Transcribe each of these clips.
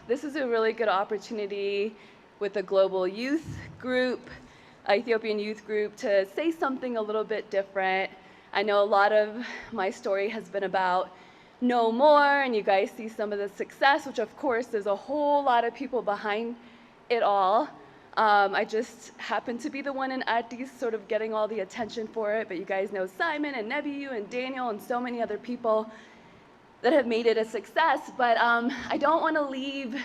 This is a really good opportunity with the Global Youth Group, Ethiopian Youth Group, to say something a little bit different. I know a lot of my story has been about no more, and you guys see some of the success, which of course there's a whole lot of people behind it all. I just happen to be the one in Addis sort of getting all the attention for it, but you guys know Simon and Nebiu and Daniel and so many other people that have made it a success. But I don't want to leave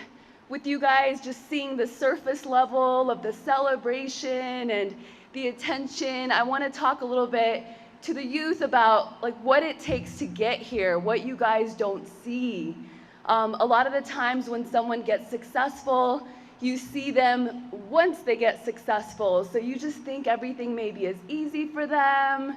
with you guys just seeing the surface level of the celebration and the attention. I want to talk a little bit to the youth about like what it takes to get here, what you guys don't see. A lot of the times when someone gets successful, you see them once they get successful. So you just think everything maybe is easy for them.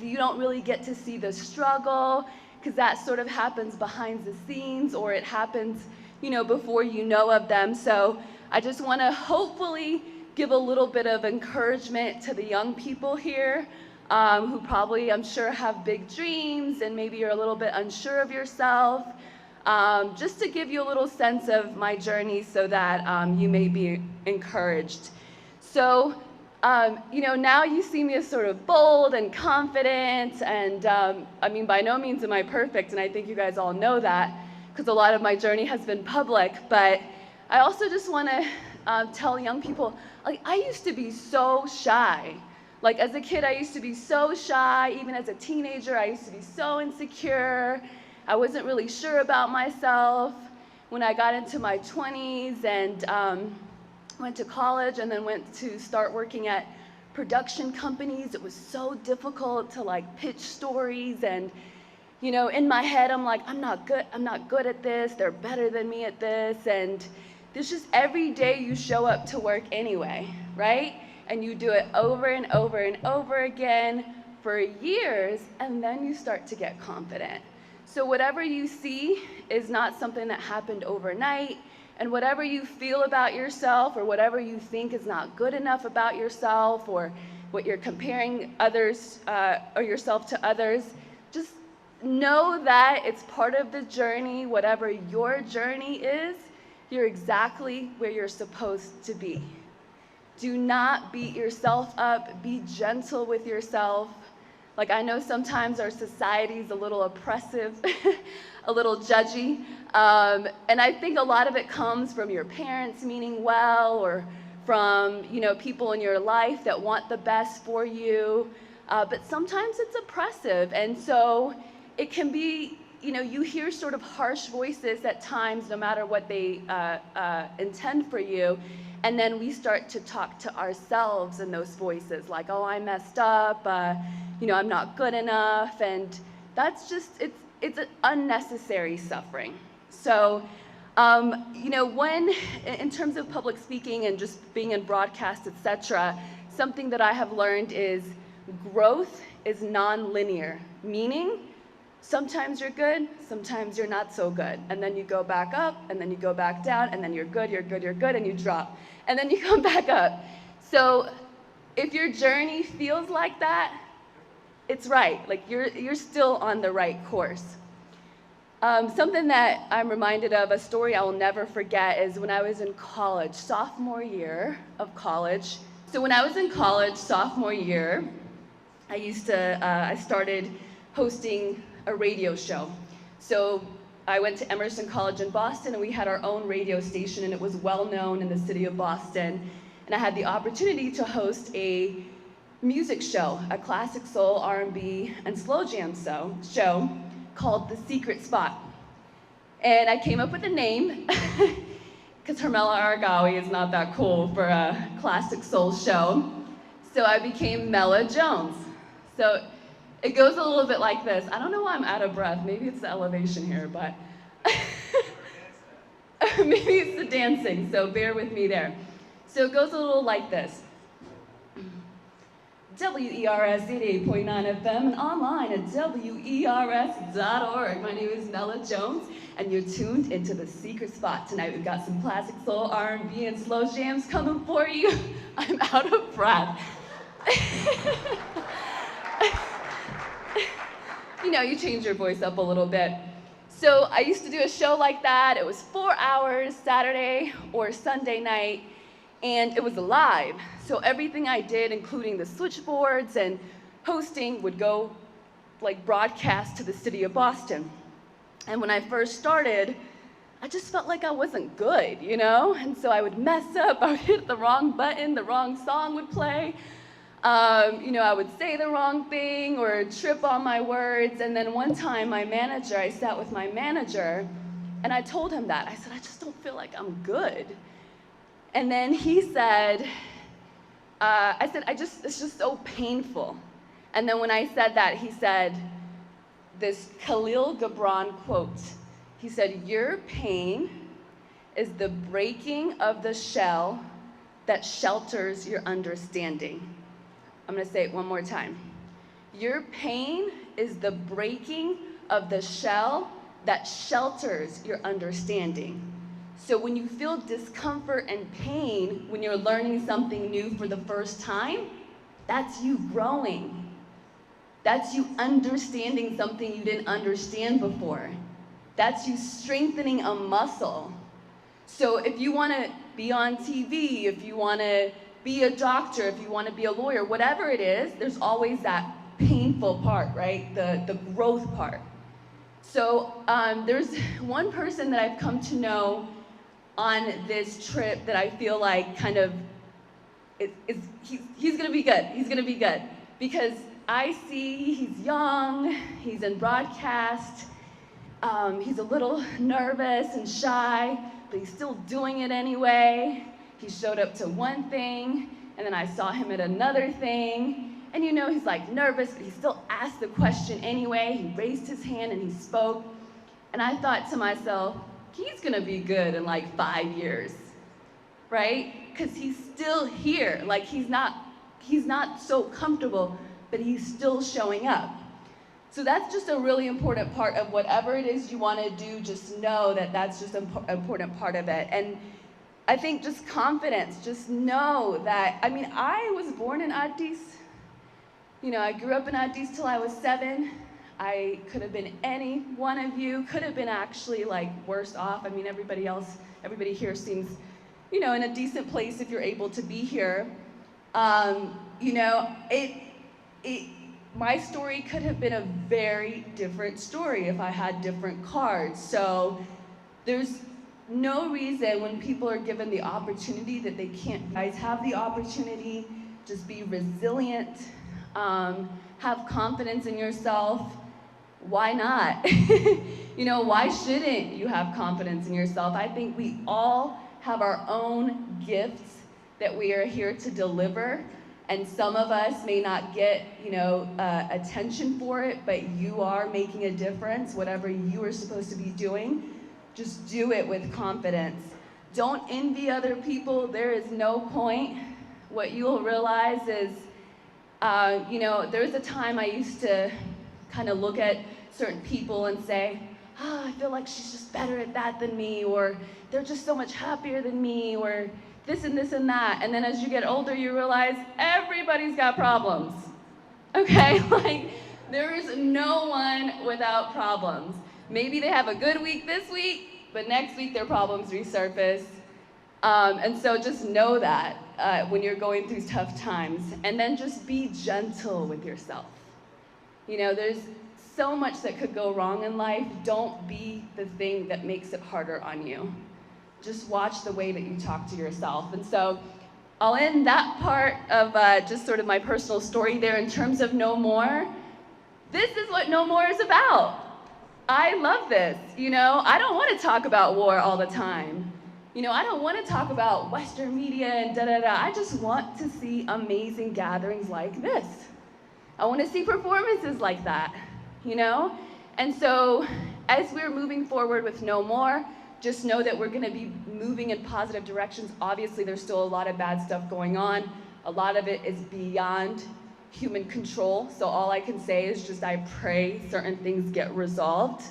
You don't really get to see the struggle because that sort of happens behind the scenes, or it happens, you know, before you know of them. So I just want to hopefully give a little bit of encouragement to the young people here who probably, I'm sure, have big dreams and maybe you're a little bit unsure of yourself. Just to give you a little sense of my journey so that you may be encouraged. So, you know, now you see me as sort of bold and confident, and I mean, by no means am I perfect, and I think you guys all know that because a lot of my journey has been public, but I also just want to tell young people, like, I used to be so shy. Like, as a kid, I used to be so shy. Even as a teenager, I used to be so insecure. I wasn't really sure about myself. When I got into my 20s and went to college and then went to start working at production companies, it was so difficult to like pitch stories, and you know, in my head I'm like, I'm not good at this, they're better than me at this, and there's just every day you show up to work anyway, right? And you do it over and over and over again for years, and then you start to get confident. So whatever you see is not something that happened overnight, and whatever you feel about yourself or whatever you think is not good enough about yourself or what you're comparing others or yourself to others, just know that it's part of the journey. Whatever your journey is, you're exactly where you're supposed to be. Do not beat yourself up. Be gentle with yourself. Like, I know sometimes our society is a little oppressive, a little judgy, and I think a lot of it comes from your parents meaning well, or from, you know, people in your life that want the best for you, but sometimes it's oppressive, and so it can be, you know, you hear sort of harsh voices at times, no matter what they intend for you, and then we start to talk to ourselves in those voices, like, oh, I messed up, you know, I'm not good enough, and that's just, it's an unnecessary suffering. So, you know, when, in terms of public speaking and just being in broadcast, etc., something that I have learned is growth is non-linear, meaning sometimes you're good, sometimes you're not so good, and then you go back up, and then you go back down, and then you're good, and you drop, and then you come back up. So if your journey feels like that, it's right, like you're still on the right course. Something that I'm reminded of, a story I will never forget, is when I was in college, sophomore year of college. So when I was in college, sophomore year, I started hosting a radio show. So I went to Emerson College in Boston, and we had our own radio station, and it was well known in the city of Boston. And I had the opportunity to host a music show, a classic soul, R&B, and slow jam show called The Secret Spot. And I came up with a name, because Hermela Aregawi is not that cool for a classic soul show. So I became Mela Jones. So it goes a little bit like this. I don't know why I'm out of breath. Maybe it's the elevation here, but maybe it's the dancing, so bear with me there. So it goes a little like this. WERS 88.9 FM and online at WERS.org. My name is Mela Jones, and you're tuned into The Secret Spot. Tonight we've got some classic soul, R&B, and slow jams coming for you. I'm out of breath. You know, you change your voice up a little bit. So I used to do a show like that. It was 4 hours, Saturday or Sunday night, and it was live. So everything I did, including the switchboards and hosting, would go like broadcast to the city of Boston. And when I first started, I just felt like I wasn't good, you know? And so I would mess up, I would hit the wrong button, the wrong song would play. You know, I would say the wrong thing or trip on my words. And then one time I sat with my manager and I told him that. I said, I just don't feel like I'm good. And then he said, I said, it's just so painful. And then when I said that, he said this Khalil Gibran quote. He said, your pain is the breaking of the shell that shelters your understanding. I'm going to say it one more time. Your pain is the breaking of the shell that shelters your understanding. So when you feel discomfort and pain when you're learning something new for the first time, that's you growing. That's you understanding something you didn't understand before. That's you strengthening a muscle. So if you want to be on TV, if you want to be a doctor, if you want to be a lawyer, whatever it is, there's always that painful part, right? The growth part. So there's one person that I've come to know on this trip that I feel like kind of, he's going to be good. He's going to be good. Because I see he's young, he's in broadcast, he's a little nervous and shy, but he's still doing it anyway. He showed up to one thing, and then I saw him at another thing. And you know, he's like nervous, but he still asked the question anyway. He raised his hand and he spoke. And I thought to myself, he's gonna be good in like 5 years, right? Because he's still here. Like he's not so comfortable, but he's still showing up. So that's just a really important part of whatever it is you want to do. Just know that that's just an important part of it. And I think just confidence, just know that, I mean, I was born in Addis. You know, I grew up in Addis till I was 7. I could have been any one of you, could have been actually like worse off. I mean, everybody here seems, you know, in a decent place if you're able to be here. You know, my story could have been a very different story if I had different cards. So there's no reason when people are given the opportunity that they can't. You guys have the opportunity, just be resilient, have confidence in yourself. Why not? You know, why shouldn't you have confidence in yourself? I think we all have our own gifts that we are here to deliver. And some of us may not get, you know, attention for it, but you are making a difference, whatever you are supposed to be doing. Just do it with confidence. Don't envy other people. There is no point. What you'll realize is, you know, there was a time I used to kind of look at certain people and say, oh, I feel like she's just better at that than me, or they're just so much happier than me, or this and this and that. And then as you get older, you realize everybody's got problems. Okay? Like, there is no one without problems. Maybe they have a good week this week, but next week their problems resurface. And so just know that when you're going through tough times. And then just be gentle with yourself. You know, there's so much that could go wrong in life. Don't be the thing that makes it harder on you. Just watch the way that you talk to yourself. And so I'll end that part of just sort of my personal story there in terms of No More. This is what No More is about. I love this, you know. I don't want to talk about war all the time. You know, I don't want to talk about Western media and da-da-da. I just want to see amazing gatherings like this. I want to see performances like that, you know. And so as we're moving forward with No More, just know that we're going to be moving in positive directions. Obviously, there's still a lot of bad stuff going on. A lot of it is beyond human control. So all I can say is just I pray certain things get resolved.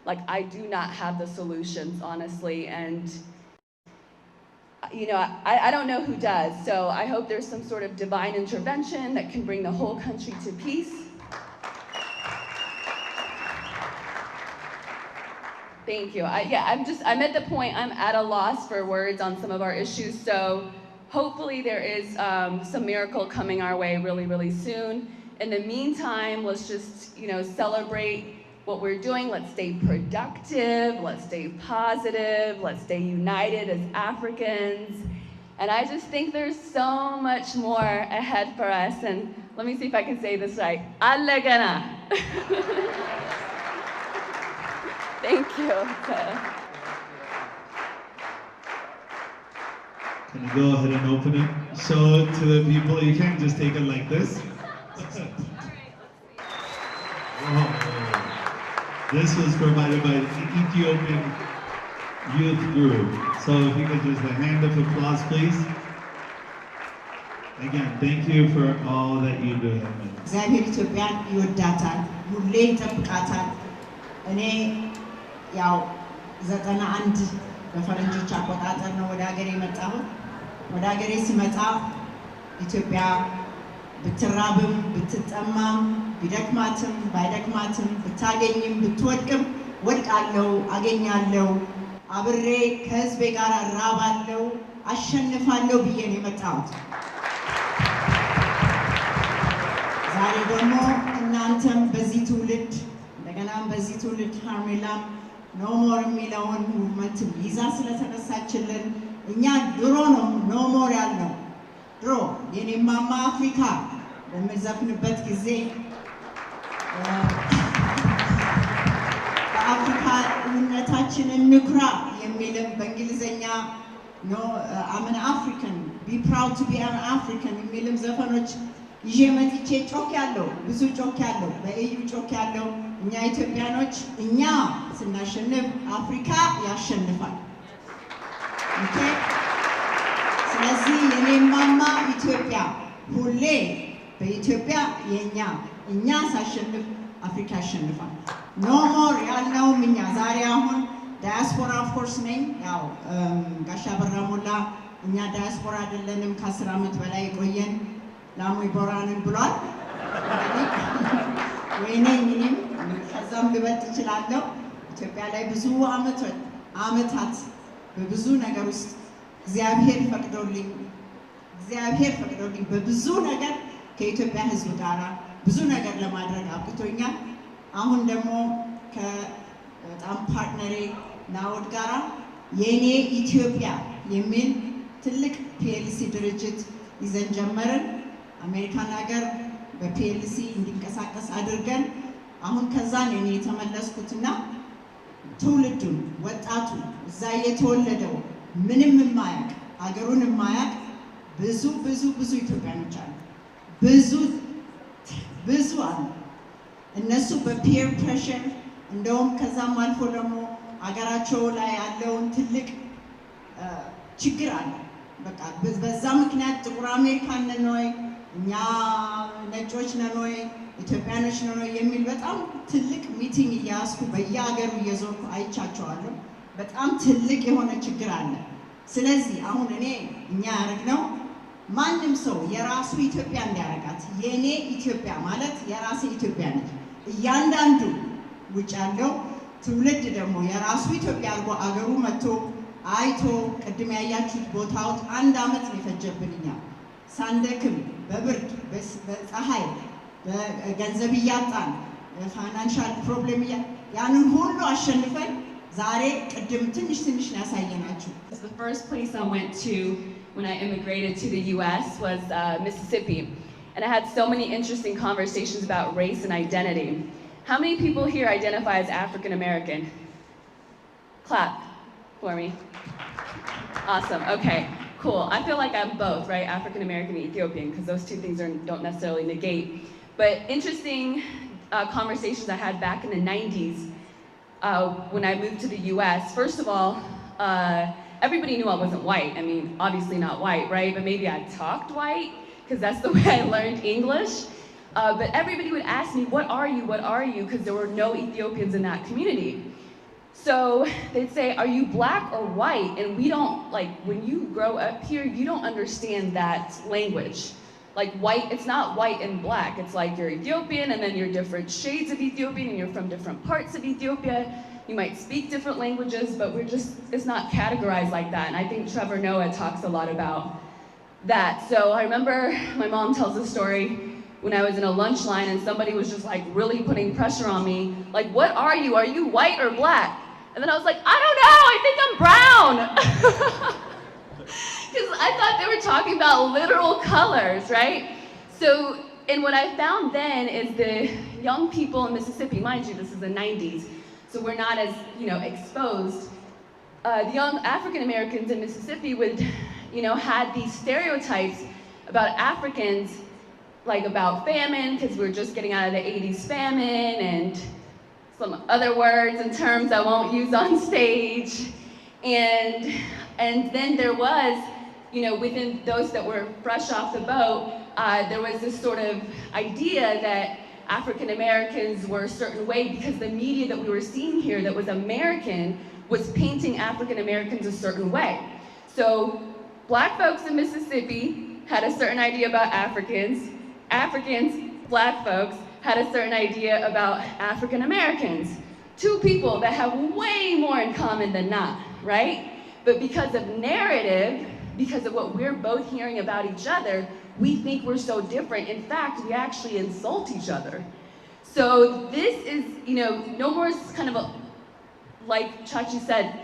Like, I do not have the solutions, honestly. And, you know, I don't know who does. So I hope there's some sort of divine intervention that can bring the whole country to peace. Thank you. I'm at the point, I'm at a loss for words on some of our issues, so hopefully there is some miracle coming our way really, really soon. In the meantime, let's just, celebrate what we're doing. Let's stay productive, let's stay positive, let's stay united as Africans. And I just think there's so much more ahead for us. And let me see if I can say this right. Allegana. Thank you. Can you go ahead and open it? Show it to the people. You can't just take it like this. Whoa. This was provided by the Ethiopian youth group. So if you could just a hand of applause, please. Again, thank you for all that you do. እግዚአብሔር ኢትዮጵያን ይወዳታል፣ ሁሌ ይጠብቃታል። እኔ ያው 91 በፈረንጆች አቆጣጠር ነው ወደ ሀገሬ የመጣሁት። ወደ ሀገሬ ሲመጣ ኢትዮጵያ ብትራብም ብትጠማም ቢደክማትም ባይደክማትም ብታገኝም ብትወድቅም ወድቃለሁ፣ አገኛለሁ፣ አብሬ ከህዝቤ ጋር እራባለሁ፣ አሸንፋለሁ ብዬ ነው የመጣሁት። ዛሬ ደግሞ እናንተም በዚህ ትውልድ እንደገናም በዚህ ትውልድ ሄርሜላም ኖ ሞር የሚለውን ሙቭመንት ይዛ ስለተነሳችልን እኛ ድሮ ነው ኖ ሞር ያልነው። ድሮ የኔ ማማ አፍሪካ በምዘፍንበት ጊዜ በአፍሪካነታችን እንኩራ የሚልም በእንግሊዘኛ I'm an African, be proud to be an African የሚልም ዘፈኖች ይዤ መጥቼ ጮክ ያለው ብዙ ጮክ ያለው በእዩ ጮክ ያለው እኛ ኢትዮጵያኖች እኛ ስናሸንፍ አፍሪካ ያሸንፋል። ኦኬ ስለዚህ የኔ ማማ ኢትዮጵያ ሁሌ በኢትዮጵያ እኛ ሳሸንፍ አፍሪካ ያሸንፋል። ኖ ሞር ያልነውም እኛ ዛሬ አሁን diaspora of course ነኝ። ያው ጋሻ በራሞላ እኛ diaspora አይደለንም ከ10 ዓመት በላይ ቆየን ላሙ ይቦራንን ብሏል። ወይኔም ከዛም ልበልጥ እችላለሁ። ኢትዮጵያ ላይ ብዙ ዓመታት በብዙ ነገር ውስጥ እግዚአብሔር ፈቅዶልኝ በብዙ ነገር ከኢትዮጵያ ሕዝብ ጋር ብዙ ነገር ለማድረግ አብቅቶኛል። አሁን ደግሞ ከጣም ፓርትነሬ ናውድ ጋራ የኔ ኢትዮጵያ የሚል ትልቅ ፒኤልሲ ድርጅት ይዘን ጀመርን። አሜሪካን ሀገር በፒኤልሲ እንዲንቀሳቀስ አድርገን አሁን ከዛ ነው እኔ የተመለስኩትና ትውልዱን ወጣቱ እዛ የተወለደው ምንም የማያውቅ ሀገሩን የማያውቅ ብዙ ኢትዮጵያኖች አሉ። ብዙ አሉ። እነሱ በፒር ፕሬሸር እንደውም ከዛም አልፎ ደግሞ ሀገራቸው ላይ ያለውን ትልቅ ችግር አለ። በቃ በዛ ምክንያት ጥቁር አሜሪካን ነን ወይ እኛ ነጮች ነን ወይ ኢትዮጵያኖች ነን ወይ የሚል በጣም ትልቅ ሚቲንግ እያስኩ በየሀገሩ እየዞርኩ አይቻቸዋለሁ። በጣም ትልቅ የሆነ ችግር አለ። ስለዚህ አሁን እኛ ያደረግነው ማንም ሰው የራሱ ኢትዮጵያ እንዲያረጋት የኔ ኢትዮጵያ ማለት የራሴ ኢትዮጵያ ነች። እያንዳንዱ ውጭ ያለው ትውልድ ደግሞ የራሱ ኢትዮጵያ አድርጎ አገሩ መጥቶ አይቶ ቅድም ያያችሁት ቦታዎች 1 ዓመት ነው የፈጀብንኛ ሳንደክም በብርድ በፀሐይ በገንዘብ እያጣን ፋይናንሻል ፕሮብሌም ያንን ሁሉ አሸንፈን ዛሬ ቅድም ትንሽ ነው ያሳየናችሁ። The first place I went to when I immigrated to the US was Mississippi, and I had so many interesting conversations about race and identity. How many people here identify as African American? Clap for me. Awesome. Okay, cool. I feel like I'm both, right? African American and Ethiopian, because those two things don't necessarily negate. But interesting conversations I had back in the 90s when I moved to the US. First of all, everybody knew I wasn't white. I mean, obviously not white, right? But maybe I talked white, because that's the way I learned English. But everybody would ask me, what are you? Because there were no Ethiopians in that community. So they'd say, are you black or white? And we don't, like, when you grow up here, you don't understand that language. Like white, it's not white and black. It's like you're Ethiopian and then you're different shades of Ethiopian and you're from different parts of Ethiopia. You might speak different languages, but it's not categorized like that. And I think Trevor Noah talks a lot about that. So I remember my mom tells a story when I was in a lunch line and somebody was just like really putting pressure on me. Like, what are you? Are you white or black? And then I was like, I don't know, I think I'm brown. Because I thought they were talking about literal colors, right? So, and what I found then is the young people in Mississippi, mind you, this is the 90s, so we're not as, exposed. The young African Americans in Mississippi would, had these stereotypes about Africans, like about famine, because we were just getting out of the 80s famine, and some other words and terms I won't use on stage. And then there was, within those that were fresh off the boat, there was this sort of idea that African Americans were a certain way because the media that we were seeing here that was American was painting African Americans a certain way. So black folks in Mississippi had a certain idea about Africans, black folks, had a certain idea about African Americans. Two people that have way more in common than not, right? But because of narrative, because of what we're both hearing about each other, we think we're so different. In fact, we actually insult each other. So this is, no more kind of like Chachi said,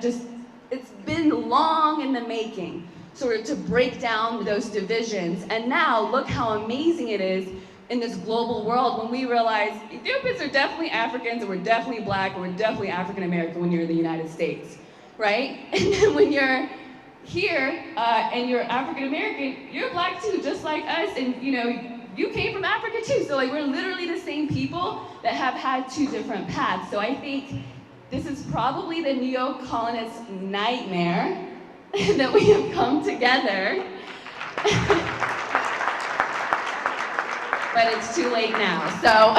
it's been long in the making, sort of to break down those divisions. And now look how amazing it is in this global world when we realize Ethiopians are definitely Africans, and we're definitely black, and we're definitely African American when you're in the United States, right? And then when you're here and you're African American, you're black too, just like us, and you came from Africa too. So like we're literally the same people that have had two different paths. So I think this is probably the neo-colonist nightmare that we have come together. But it's too late now. So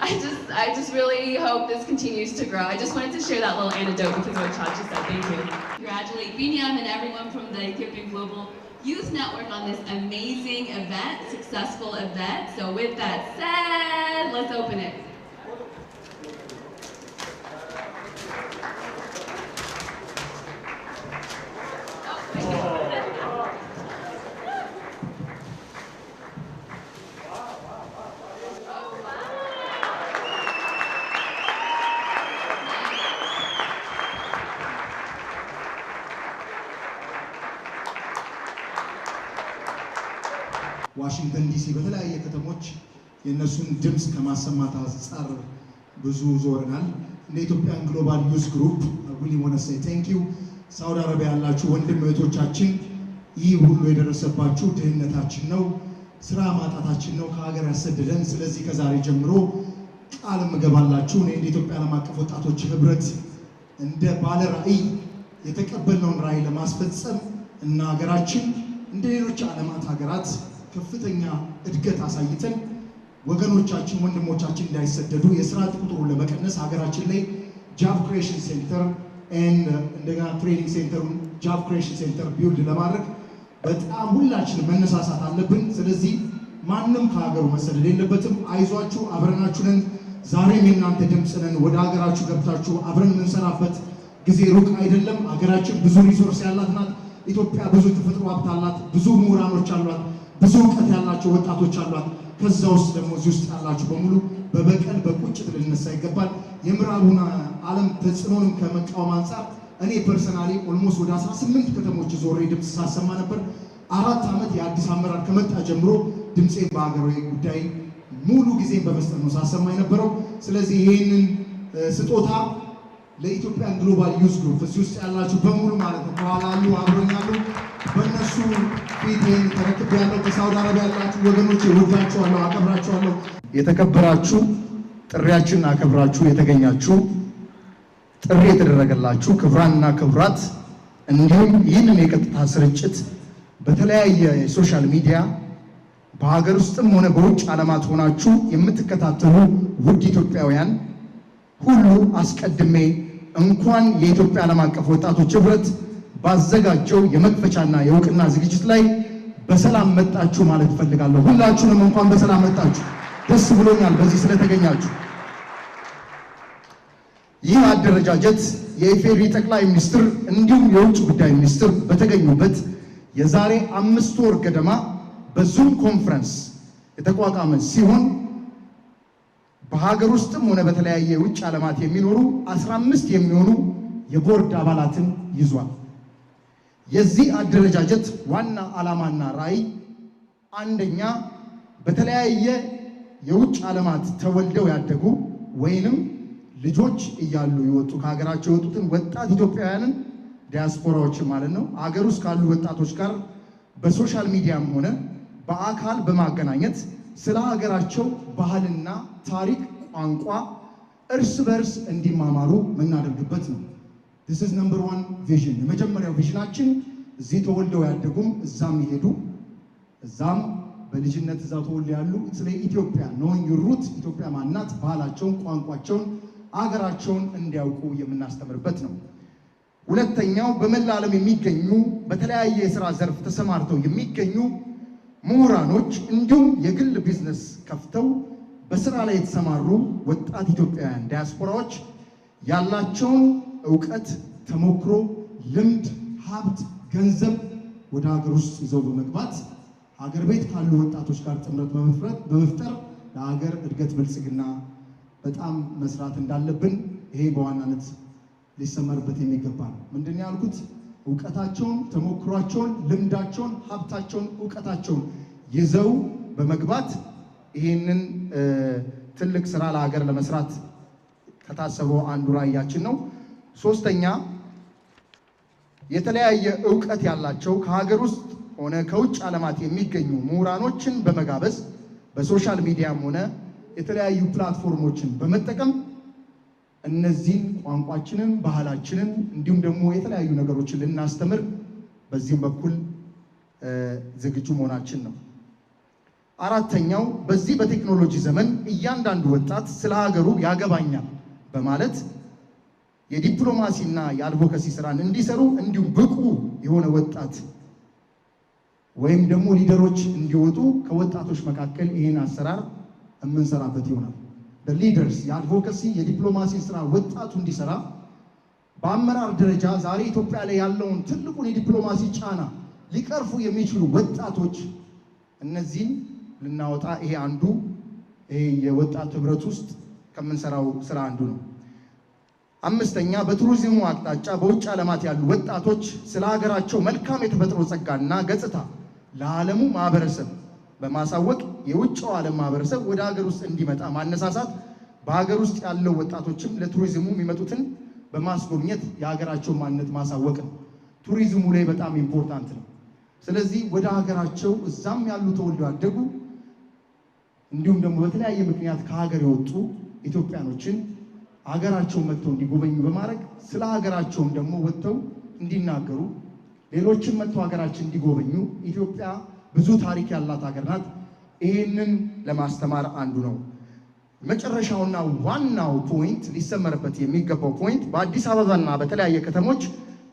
I just really hope this continues to grow. I just wanted to share that little anecdote because of what Chachi said. Thank you. Congratulate Binyam and everyone from the Ethiopian Global Youth Network on this amazing event, successful event. So with that said, let's open it. ዋሽንግተን ዲሲ በተለያየ ከተሞች የነሱን ድምጽ ከማሰማት አንፃር ብዙ ዞረናል። እንደ ኢትዮጵያን ግሎባል ዩዝ ግሩፕ really want to say thank you ሳውዲ አረቢያ ያላችሁ ወንድም እህቶቻችን ይህ ሁሉ የደረሰባችሁ ድህነታችን ነው፣ ስራ ማጣታችን ነው ከሀገር ያሰደደን። ስለዚህ ከዛሬ ጀምሮ ቃል መገባላችሁ እኔ እንደ ኢትዮጵያ ዓለም አቀፍ ወጣቶች ህብረት እንደ ባለ ራዕይ የተቀበልነውን ራዕይ ለማስፈጸም እና ሀገራችን እንደ ሌሎች ዓለማት ሀገራት ከፍተኛ እድገት አሳይተን ወገኖቻችን ወንድሞቻችን እንዳይሰደዱ የሥራ ቁጥሩን ለመቀነስ ሀገራችን ላይ ጆብ ክሬሽን ሴንተር እንደገና ትሬኒንግ ሴንተር ጆብ ክሬሽን ሴንተር ቢልድ ለማድረግ በጣም ሁላችንም መነሳሳት አለብን። ስለዚህ ማንንም ከሀገሩ መሰደድ የለበትም። አይዟችሁ፣ አብረናችሁ ነን። ዛሬም የእናንተ ድምፅ ነን። ወደ ሀገራችሁ ገብታችሁ አብረን የምንሰራበት ጊዜ ሩቅ አይደለም። ሀገራችን ብዙ ሪሶርስ ያላት ናት። ኢትዮጵያ ብዙ ተፈጥሮ ሀብት አላት። ብዙ ምሁራኖች አሏት። ብዙ እውቀት ያላቸው ወጣቶች አሏት። ከዛ ውስጥ ደግሞ እዚህ ውስጥ ያላችሁ በሙሉ በበቀል በቁጭት ልንነሳ ይገባል። የምዕራቡን ዓለም ተጽዕኖንም ከመቃወም አንፃር እኔ ፐርሰናሊ ኦልሞስት ወደ 18 ከተሞች ዞሬ ድምፅ ሳሰማ ነበር። 4 ዓመት የአዲስ አመራር ከመጣ ጀምሮ ድምፄን በሀገራዊ ጉዳይ ሙሉ ጊዜን በመስጠት ነው ሳሰማ የነበረው። ስለዚህ ይህንን ስጦታ ለኢትዮጵያን ግሎባል ዩዝ ግሩፕ እዚህ ውስጥ ያላችሁ በሙሉ ማለት ነው ከኋላ አሉ አብሮኛሉ በእነሱ ፊት ይህን ተረክብ ያለው ከሳውዲ አረቢያ ያላችሁ ወገኖች ወዳችኋለሁ፣ አከብራችኋለሁ። የተከበራችሁ ጥሪያችንን አከብራችሁ የተገኛችሁ ጥሪ የተደረገላችሁ ክብራንና ክብራት እንዲሁም ይህንን የቀጥታ ስርጭት በተለያየ የሶሻል ሚዲያ በሀገር ውስጥም ሆነ በውጭ ዓለማት ሆናችሁ የምትከታተሉ ውድ ኢትዮጵያውያን ሁሉ አስቀድሜ እንኳን የኢትዮጵያ ዓለም አቀፍ ወጣቶች ህብረት ባዘጋጀው የመክፈቻና የእውቅና ዝግጅት ላይ በሰላም መጣችሁ ማለት ፈልጋለሁ። ሁላችሁንም እንኳን በሰላም መጣችሁ። ደስ ብሎኛል በዚህ ስለተገኛችሁ። ይህ አደረጃጀት የኢፌዴሪ ጠቅላይ ሚኒስትር እንዲሁም የውጭ ጉዳይ ሚኒስትር በተገኙበት የዛሬ 5 ወር ገደማ በዙም ኮንፈረንስ የተቋቋመ ሲሆን በሀገር ውስጥም ሆነ በተለያየ የውጭ ዓለማት የሚኖሩ 15 የሚሆኑ የቦርድ አባላትን ይዟል። የዚህ አደረጃጀት ዋና ዓላማና ራዕይ አንደኛ በተለያየ የውጭ ዓለማት ተወልደው ያደጉ ወይንም ልጆች እያሉ የወጡ ከሀገራቸው የወጡትን ወጣት ኢትዮጵያውያንን ዲያስፖራዎች ማለት ነው ሀገር ውስጥ ካሉ ወጣቶች ጋር በሶሻል ሚዲያም ሆነ በአካል በማገናኘት ስለ ሀገራቸው ባህልና ታሪክ ቋንቋ እርስ በርስ እንዲማማሩ የምናደርግበት ነው። this is number 1 vision የመጀመሪያው ቪዥናችን እዚህ ተወልደው ያደጉም እዛም ይሄዱ እዛም በልጅነት እዛው ተወልደው ያሉ ስለ ኢትዮጵያ knowing your root ኢትዮጵያ ማናት ባህላቸውን ቋንቋቸውን አገራቸውን እንዲያውቁ የምናስተምርበት ነው። ሁለተኛው በመላ ዓለም የሚገኙ በተለያየ የሥራ ዘርፍ ተሰማርተው የሚገኙ ምሁራኖች እንዲሁም የግል ቢዝነስ ከፍተው በስራ ላይ የተሰማሩ ወጣት ኢትዮጵያውያን ዲያስፖራዎች ያላቸውን ዕውቀት፣ ተሞክሮ፣ ልምድ፣ ሀብት፣ ገንዘብ ወደ ሀገር ውስጥ ይዘው በመግባት ሀገር ቤት ካሉ ወጣቶች ጋር ጥምረት በመፍጠር ለሀገር እድገት ብልጽግና በጣም መስራት እንዳለብን ይሄ በዋናነት ሊሰመርበት የሚገባ ነው። ምንድነው ያልኩት? ዕውቀታቸውን፣ ተሞክሯቸውን፣ ልምዳቸውን፣ ሀብታቸውን፣ ዕውቀታቸውን ይዘው በመግባት ይሄንን ትልቅ ስራ ለሀገር ለመስራት ከታሰበው አንዱ ራዕያችን ነው። ሶስተኛ የተለያየ ዕውቀት ያላቸው ከሀገር ውስጥ ሆነ ከውጭ ዓለማት የሚገኙ ምሁራኖችን በመጋበዝ በሶሻል ሚዲያም ሆነ የተለያዩ ፕላትፎርሞችን በመጠቀም እነዚህን ቋንቋችንን ባህላችንን እንዲሁም ደግሞ የተለያዩ ነገሮችን ልናስተምር በዚህም በኩል ዝግጁ መሆናችን ነው። አራተኛው በዚህ በቴክኖሎጂ ዘመን እያንዳንዱ ወጣት ስለ ሀገሩ ያገባኛል በማለት የዲፕሎማሲና የአድቮካሲ ስራን እንዲሰሩ እንዲሁም ብቁ የሆነ ወጣት ወይም ደግሞ ሊደሮች እንዲወጡ ከወጣቶች መካከል ይህን አሰራር የምንሰራበት ይሆናል። ሊደርስ የአድቮካሲ የዲፕሎማሲ ስራ ወጣቱ እንዲሰራ በአመራር ደረጃ ዛሬ ኢትዮጵያ ላይ ያለውን ትልቁን የዲፕሎማሲ ጫና ሊቀርፉ የሚችሉ ወጣቶች እነዚህን ልናወጣ ይሄ አንዱ ይሄ የወጣት ህብረት ውስጥ ከምንሰራው ስራ አንዱ ነው። አምስተኛ በቱሪዝሙ አቅጣጫ በውጭ ዓለማት ያሉ ወጣቶች ስለ ሀገራቸው መልካም የተፈጥሮ ጸጋና ገጽታ ለዓለሙ ማህበረሰብ በማሳወቅ የውጭው ዓለም ማህበረሰብ ወደ ሀገር ውስጥ እንዲመጣ ማነሳሳት፣ በሀገር ውስጥ ያለው ወጣቶችም ለቱሪዝሙ የሚመጡትን በማስጎብኘት የሀገራቸው ማንነት ማሳወቅ ነው። ቱሪዝሙ ላይ በጣም ኢምፖርታንት ነው። ስለዚህ ወደ ሀገራቸው እዛም ያሉ ተወልደው ያደጉ እንዲሁም ደግሞ በተለያየ ምክንያት ከሀገር የወጡ ኢትዮጵያኖችን ሀገራቸውን መጥተው እንዲጎበኙ በማድረግ ስለ ሀገራቸውም ደግሞ ወጥተው እንዲናገሩ ሌሎችን መጥተው ሀገራችን እንዲጎበኙ ኢትዮጵያ ብዙ ታሪክ ያላት ሀገር ናት። ይህንን ለማስተማር አንዱ ነው። መጨረሻውና ዋናው ፖይንት ሊሰመርበት የሚገባው ፖይንት በአዲስ አበባና በተለያየ ከተሞች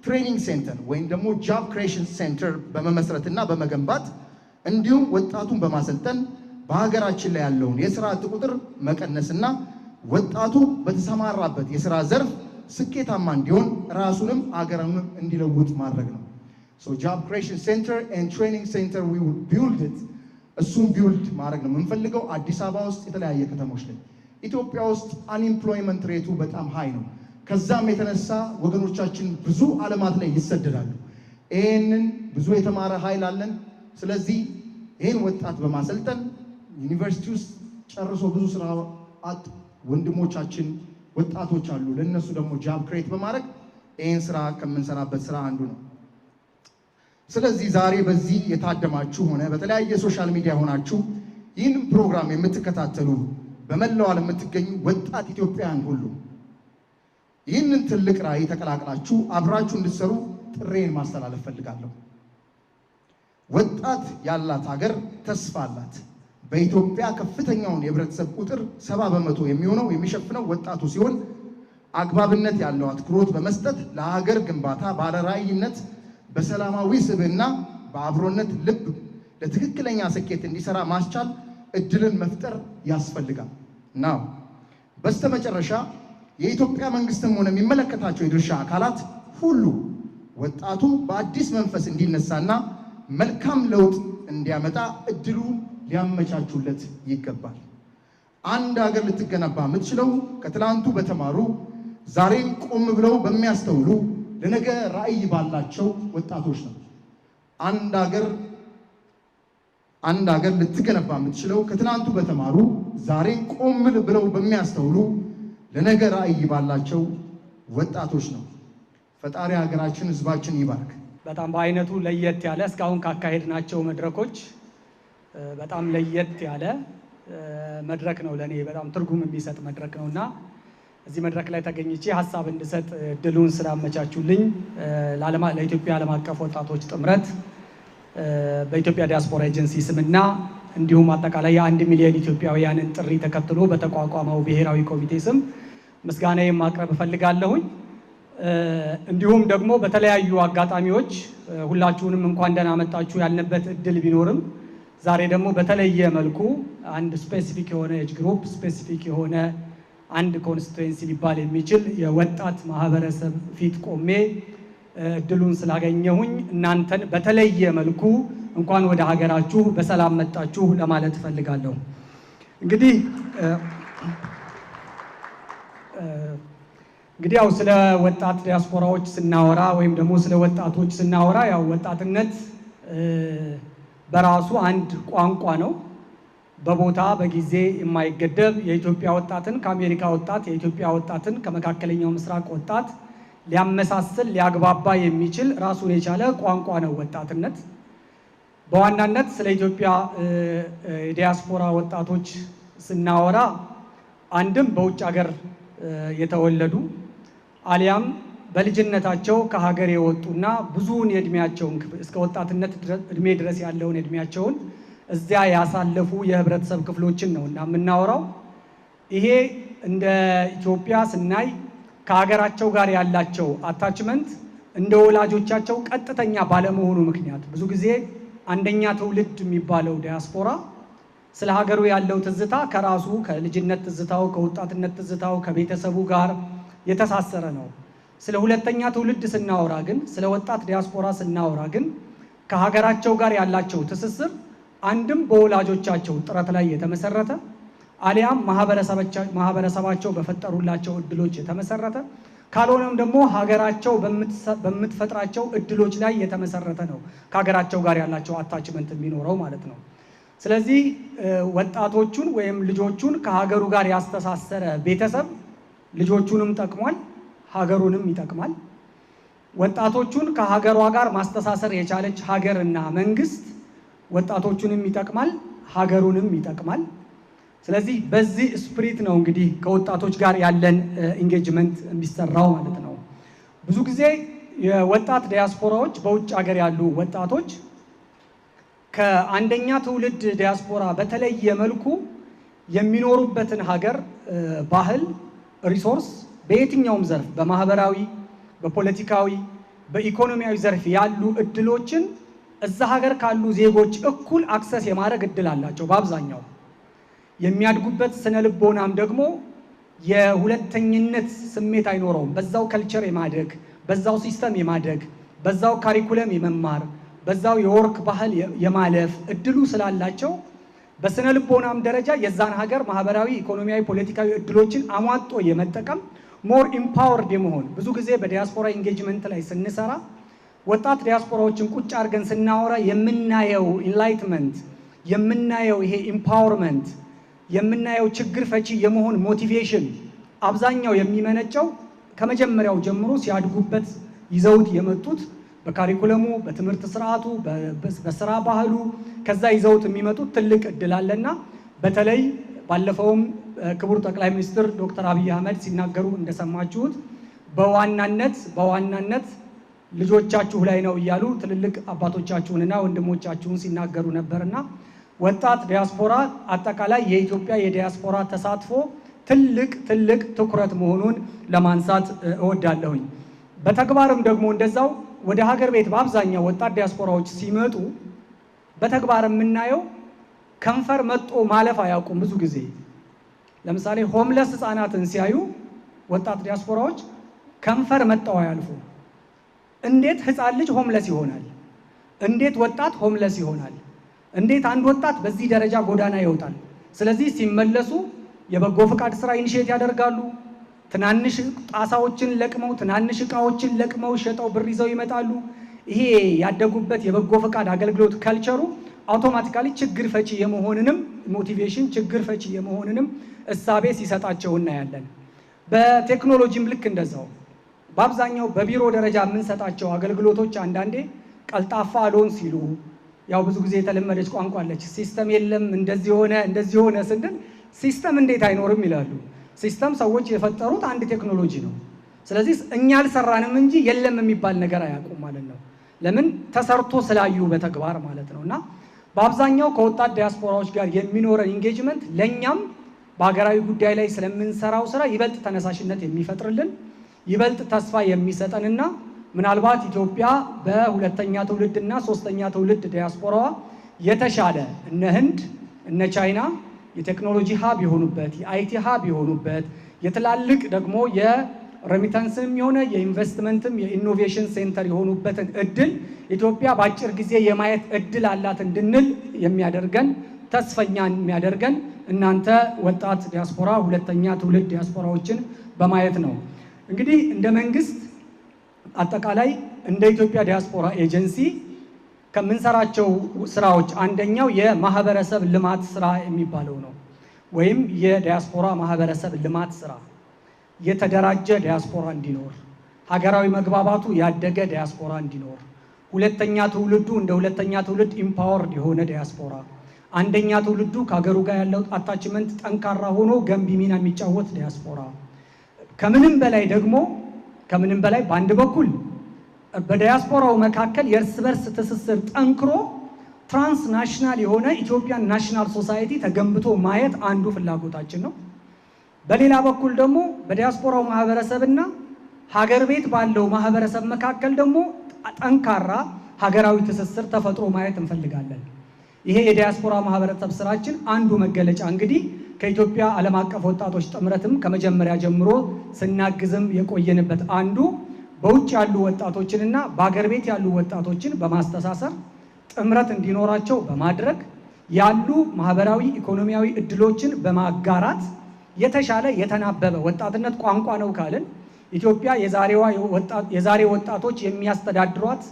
ትሬኒንግ ሴንተር ወይም ደግሞ ጃብ ክሬሽን ሴንተር በመመስረትና በመገንባት እንዲሁም ወጣቱን በማሰልጠን በሀገራችን ላይ ያለውን የስራ አጥ ቁጥር መቀነስና ወጣቱ በተሰማራበት የስራ ዘርፍ ስኬታማ እንዲሆን ራሱንም አገሩንም እንዲለውጥ ማድረግ ነው። So job creation center and training center we will build it እሱም ቢውልድ ማድረግ ነው የምንፈልገው። አዲስ አበባ ውስጥ የተለያየ ከተሞች ላይ ኢትዮጵያ ውስጥ አንኤምፕሎይመንት ሬቱ በጣም ሃይ ነው። ከዛም የተነሳ ወገኖቻችን ብዙ ዓለማት ላይ ይሰደዳሉ። ይህንን ብዙ የተማረ ኃይል አለን። ስለዚህ ይህን ወጣት በማሰልጠን ዩኒቨርሲቲ ውስጥ ጨርሶ ብዙ ስራ አጥ ወንድሞቻችን ወጣቶች አሉ። ለነሱ ደግሞ ጃብ ክሬት በማድረግ ይህን ስራ ከምንሰራበት ስራ አንዱ ነው። ስለዚህ ዛሬ በዚህ የታደማችሁ ሆነ በተለያየ ሶሻል ሚዲያ ሆናችሁ ይህንን ፕሮግራም የምትከታተሉ በመላው ዓለም የምትገኙ ወጣት ኢትዮጵያውያን ሁሉ ይህንን ትልቅ ራዕይ ተቀላቅላችሁ አብራችሁ እንድትሰሩ ጥሬን ማስተላለፍ ፈልጋለሁ። ወጣት ያላት ሀገር ተስፋ አላት። በኢትዮጵያ ከፍተኛውን የህብረተሰብ ቁጥር 70% የሚሆነው የሚሸፍነው ወጣቱ ሲሆን አግባብነት ያለው አትኩሮት በመስጠት ለሀገር ግንባታ ባለራዕይነት በሰላማዊ ስብዕና በአብሮነት ልብ ለትክክለኛ ስኬት እንዲሰራ ማስቻል እድልን መፍጠር ያስፈልጋል። ናው በስተመጨረሻ የኢትዮጵያ መንግስትም ሆነ የሚመለከታቸው የድርሻ አካላት ሁሉ ወጣቱ በአዲስ መንፈስ እንዲነሳና መልካም ለውጥ እንዲያመጣ እድሉ ሊያመቻቹለት ይገባል። አንድ ሀገር ልትገነባ የምትችለው ከትላንቱ በተማሩ ዛሬን ቆም ብለው በሚያስተውሉ ለነገ ራዕይ ባላቸው ወጣቶች ነው። አንድ ሀገር ልትገነባ የምትችለው ከትላንቱ በተማሩ ዛሬን ቆም ብለው በሚያስተውሉ ለነገ ራዕይ ባላቸው ወጣቶች ነው። ፈጣሪ ሀገራችን ህዝባችን ይባርክ። በጣም በአይነቱ ለየት ያለ እስካሁን ካካሄድናቸው መድረኮች በጣም ለየት ያለ መድረክ ነው። ለኔ በጣም ትርጉም የሚሰጥ መድረክ ነውና እዚህ መድረክ ላይ ተገኝቼ ሀሳብ እንድሰጥ እድሉን ስላመቻቹልኝ ለኢትዮጵያ ዓለም አቀፍ ወጣቶች ጥምረት በኢትዮጵያ ዲያስፖራ ኤጀንሲ ስምና እንዲሁም አጠቃላይ የ1 ሚሊዮን ኢትዮጵያውያንን ጥሪ ተከትሎ በተቋቋመው ብሔራዊ ኮሚቴ ስም ምስጋናዬን ማቅረብ እፈልጋለሁኝ። እንዲሁም ደግሞ በተለያዩ አጋጣሚዎች ሁላችሁንም እንኳን ደህና መጣችሁ ያልንበት እድል ቢኖርም ዛሬ ደግሞ በተለየ መልኩ አንድ ስፔሲፊክ የሆነ ኤጅ ግሩፕ ስፔሲፊክ የሆነ አንድ ኮንስቲትዌንሲ ሊባል የሚችል የወጣት ማህበረሰብ ፊት ቆሜ እድሉን ስላገኘሁኝ እናንተን በተለየ መልኩ እንኳን ወደ ሀገራችሁ በሰላም መጣችሁ ለማለት እፈልጋለሁ። እንግዲህ ያው ስለ ወጣት ዲያስፖራዎች ስናወራ ወይም ደግሞ ስለ ወጣቶች ስናወራ ያው ወጣትነት በራሱ አንድ ቋንቋ ነው። በቦታ በጊዜ የማይገደብ የኢትዮጵያ ወጣትን ከአሜሪካ ወጣት፣ የኢትዮጵያ ወጣትን ከመካከለኛው ምስራቅ ወጣት ሊያመሳስል ሊያግባባ የሚችል ራሱን የቻለ ቋንቋ ነው ወጣትነት። በዋናነት ስለ ኢትዮጵያ ዲያስፖራ ወጣቶች ስናወራ አንድም በውጭ ሀገር የተወለዱ አሊያም በልጅነታቸው ከሀገር የወጡና ብዙውን የእድሜያቸውን እስከ ወጣትነት እድሜ ድረስ ያለውን እድሜያቸውን እዚያ ያሳለፉ የህብረተሰብ ክፍሎችን ነው እና የምናወራው። ይሄ እንደ ኢትዮጵያ ስናይ ከሀገራቸው ጋር ያላቸው አታችመንት እንደ ወላጆቻቸው ቀጥተኛ ባለመሆኑ ምክንያት ብዙ ጊዜ አንደኛ ትውልድ የሚባለው ዲያስፖራ ስለ ሀገሩ ያለው ትዝታ ከራሱ ከልጅነት ትዝታው ከወጣትነት ትዝታው ከቤተሰቡ ጋር የተሳሰረ ነው። ስለ ሁለተኛ ትውልድ ስናወራ ግን ስለ ወጣት ዲያስፖራ ስናወራ ግን ከሀገራቸው ጋር ያላቸው ትስስር አንድም በወላጆቻቸው ጥረት ላይ የተመሰረተ አሊያም ማህበረሰባቸው በፈጠሩላቸው እድሎች የተመሰረተ ካልሆነም ደግሞ ሀገራቸው በምትፈጥራቸው እድሎች ላይ የተመሰረተ ነው ከሀገራቸው ጋር ያላቸው አታችመንት የሚኖረው ማለት ነው። ስለዚህ ወጣቶቹን ወይም ልጆቹን ከሀገሩ ጋር ያስተሳሰረ ቤተሰብ ልጆቹንም ጠቅሟል፣ ሀገሩንም ይጠቅማል። ወጣቶቹን ከሀገሯ ጋር ማስተሳሰር የቻለች ሀገርና መንግስት ወጣቶቹንም ይጠቅማል፣ ሀገሩንም ይጠቅማል። ስለዚህ በዚህ ስፕሪት ነው እንግዲህ ከወጣቶች ጋር ያለን ኢንጌጅመንት የሚሰራው ማለት ነው። ብዙ ጊዜ የወጣት ዲያስፖራዎች በውጭ ሀገር ያሉ ወጣቶች ከአንደኛ ትውልድ ዲያስፖራ በተለየ መልኩ የሚኖሩበትን ሀገር ባህል፣ ሪሶርስ በየትኛውም ዘርፍ በማህበራዊ፣ በፖለቲካዊ፣ በኢኮኖሚያዊ ዘርፍ ያሉ እድሎችን እዛ ሀገር ካሉ ዜጎች እኩል አክሰስ የማድረግ እድል አላቸው። በአብዛኛው የሚያድጉበት ስነ ልቦናም ደግሞ የሁለተኝነት ስሜት አይኖረውም። በዛው ከልቸር የማደግ በዛው ሲስተም የማደግ በዛው ካሪኩለም የመማር በዛው የወርክ ባህል የማለፍ እድሉ ስላላቸው በስነ ልቦናም ደረጃ የዛን ሀገር ማህበራዊ፣ ኢኮኖሚያዊ፣ ፖለቲካዊ እድሎችን አሟጦ የመጠቀም ሞር ኢምፓወርድ የመሆን ብዙ ጊዜ በዲያስፖራ ኢንጌጅመንት ላይ ስንሰራ ወጣት ዲያስፖራዎችን ቁጭ አድርገን ስናወራ የምናየው ኢንላይትመንት የምናየው ይሄ ኢምፓወርመንት የምናየው ችግር ፈቺ የመሆን ሞቲቬሽን አብዛኛው የሚመነጨው ከመጀመሪያው ጀምሮ ሲያድጉበት ይዘውት የመጡት በካሪኩለሙ፣ በትምህርት ስርዓቱ፣ በስራ ባህሉ ከዛ ይዘውት የሚመጡት ትልቅ እድል አለና በተለይ ባለፈውም ክቡር ጠቅላይ ሚኒስትር ዶክተር አብይ አህመድ ሲናገሩ እንደሰማችሁት በዋናነት ልጆቻችሁ ላይ ነው እያሉ ትልልቅ አባቶቻችሁንና ወንድሞቻችሁን ሲናገሩ ነበርና ወጣት ዲያስፖራ አጠቃላይ የኢትዮጵያ የዲያስፖራ ተሳትፎ ትልቅ ትኩረት መሆኑን ለማንሳት እወዳለሁኝ። በተግባርም ደግሞ እንደዛው ወደ ሀገር ቤት በአብዛኛው ወጣት ዲያስፖራዎች ሲመጡ በተግባር የምናየው ከንፈር መጦ ማለፍ አያውቁም። ብዙ ጊዜ ለምሳሌ ሆምለስ ህፃናትን ሲያዩ ወጣት ዲያስፖራዎች ከንፈር መጣው ያልፉ። እንዴት ህፃን ልጅ ሆምለስ ይሆናል? እንዴት ወጣት ሆምለስ ይሆናል? እንዴት አንድ ወጣት በዚህ ደረጃ ጎዳና ይወጣል? ስለዚህ ሲመለሱ የበጎ ፈቃድ ስራ ኢኒሼት ያደርጋሉ። ትናንሽ ጣሳዎችን ለቅመው ትናንሽ እቃዎችን ለቅመው ሸጠው ብር ይዘው ይመጣሉ። ይሄ ያደጉበት የበጎ ፈቃድ አገልግሎት ካልቸሩ አውቶማቲካሊ ችግር ፈቺ የመሆንንም ሞቲቬሽን ችግር ፈቺ የመሆንንም እሳቤ ሲሰጣቸው እናያለን። በቴክኖሎጂም ልክ እንደዛው በአብዛኛው በቢሮ ደረጃ የምንሰጣቸው አገልግሎቶች አንዳንዴ ቀልጣፋ አልሆን ሲሉ ያው ብዙ ጊዜ የተለመደች ቋንቋ አለች። ሲስተም የለም እንደዚህ ሆነ ስንል ሲስተም እንዴት አይኖርም ይላሉ። ሲስተም ሰዎች የፈጠሩት አንድ ቴክኖሎጂ ነው። ስለዚህ እኛ አልሰራንም እንጂ የለም የሚባል ነገር አያውቁም ማለት ነው። ለምን ተሰርቶ ስላዩ በተግባር ማለት ነውና በአብዛኛው ከወጣት ዲያስፖራዎች ጋር የሚኖረን ኢንጌጅመንት ለኛም በሀገራዊ ጉዳይ ላይ ስለምንሰራው ስራ ይበልጥ ተነሳሽነት የሚፈጥርልን ይበልጥ ተስፋ የሚሰጠንና ምናልባት ኢትዮጵያ በሁለተኛ ትውልድና ሶስተኛ ትውልድ ዲያስፖራዋ የተሻለ እነ ህንድ እነ ቻይና የቴክኖሎጂ ሀብ የሆኑበት የአይቲ ሀብ የሆኑበት የትላልቅ ደግሞ የሬሚታንስም የሆነ የኢንቨስትመንትም የኢኖቬሽን ሴንተር የሆኑበትን እድል ኢትዮጵያ በአጭር ጊዜ የማየት እድል አላት እንድንል የሚያደርገን ተስፈኛ የሚያደርገን እናንተ ወጣት ዲያስፖራ ሁለተኛ ትውልድ ዲያስፖራዎችን በማየት ነው። እንግዲህ እንደ መንግስት አጠቃላይ እንደ ኢትዮጵያ ዲያስፖራ ኤጀንሲ ከምንሰራቸው ስራዎች አንደኛው የማህበረሰብ ልማት ስራ የሚባለው ነው። ወይም የዲያስፖራ ማህበረሰብ ልማት ስራ የተደራጀ ዲያስፖራ እንዲኖር ሀገራዊ መግባባቱ ያደገ ዲያስፖራ እንዲኖር ሁለተኛ ትውልዱ እንደ ሁለተኛ ትውልድ ኢምፓወርድ የሆነ ዲያስፖራ አንደኛ ትውልዱ ከሀገሩ ጋር ያለው አታችመንት ጠንካራ ሆኖ ገንቢ ሚና የሚጫወት ዲያስፖራ ከምንም በላይ በአንድ በኩል በዲያስፖራው መካከል የእርስ በርስ ትስስር ጠንክሮ ትራንስናሽናል የሆነ ኢትዮጵያን ናሽናል ሶሳይቲ ተገንብቶ ማየት አንዱ ፍላጎታችን ነው። በሌላ በኩል ደግሞ በዲያስፖራው ማህበረሰብና ሀገር ቤት ባለው ማህበረሰብ መካከል ደግሞ ጠንካራ ሀገራዊ ትስስር ተፈጥሮ ማየት እንፈልጋለን። ይሄ የዲያስፖራ ማህበረሰብ ስራችን አንዱ መገለጫ እንግዲህ ከኢትዮጵያ ዓለም አቀፍ ወጣቶች ጥምረትም ከመጀመሪያ ጀምሮ ስናግዝም የቆየንበት አንዱ በውጭ ያሉ ወጣቶችንና በአገር ቤት ያሉ ወጣቶችን በማስተሳሰር ጥምረት እንዲኖራቸው በማድረግ ያሉ ማህበራዊ ኢኮኖሚያዊ እድሎችን በማጋራት የተሻለ የተናበበ ወጣትነት ቋንቋ ነው ካልን ኢትዮጵያ የዛሬ ወጣቶች የሚያስተዳድሯት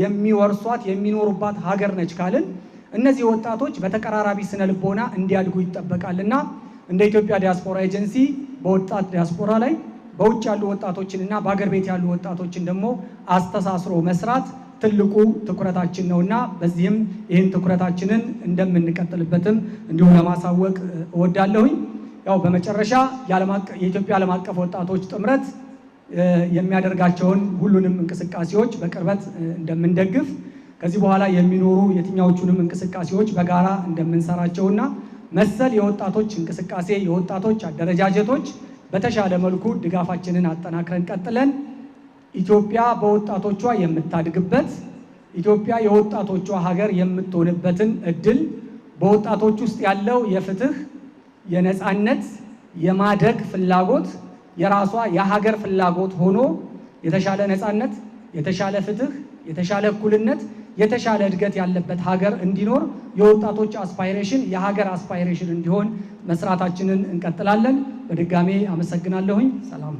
የሚወርሷት የሚኖሩባት ሀገር ነች ካልን እነዚህ ወጣቶች በተቀራራቢ ስነ ልቦና እንዲያድጉ ይጠበቃልና እንደ ኢትዮጵያ ዲያስፖራ ኤጀንሲ በወጣት ዲያስፖራ ላይ በውጭ ያሉ ወጣቶችንና በአገር ቤት ያሉ ወጣቶችን ደግሞ አስተሳስሮ መስራት ትልቁ ትኩረታችን ነውና በዚህም ይህን ትኩረታችንን እንደምንቀጥልበትም እንዲሁ ለማሳወቅ እወዳለሁኝ። ያው በመጨረሻ የኢትዮጵያ ዓለም አቀፍ ወጣቶች ጥምረት የሚያደርጋቸውን ሁሉንም እንቅስቃሴዎች በቅርበት እንደምንደግፍ ከዚህ በኋላ የሚኖሩ የትኛዎቹንም እንቅስቃሴዎች በጋራ እንደምንሰራቸውና መሰል የወጣቶች እንቅስቃሴ የወጣቶች አደረጃጀቶች በተሻለ መልኩ ድጋፋችንን አጠናክረን ቀጥለን ኢትዮጵያ በወጣቶቿ የምታድግበት ኢትዮጵያ የወጣቶቿ ሀገር የምትሆንበትን እድል በወጣቶች ውስጥ ያለው የፍትህ የነፃነት የማደግ ፍላጎት የራሷ የሀገር ፍላጎት ሆኖ የተሻለ ነፃነት የተሻለ ፍትህ የተሻለ እኩልነት የተሻለ እድገት ያለበት ሀገር እንዲኖር የወጣቶች አስፓይሬሽን የሀገር አስፓይሬሽን እንዲሆን መስራታችንን እንቀጥላለን። በድጋሜ አመሰግናለሁኝ። ሰላም።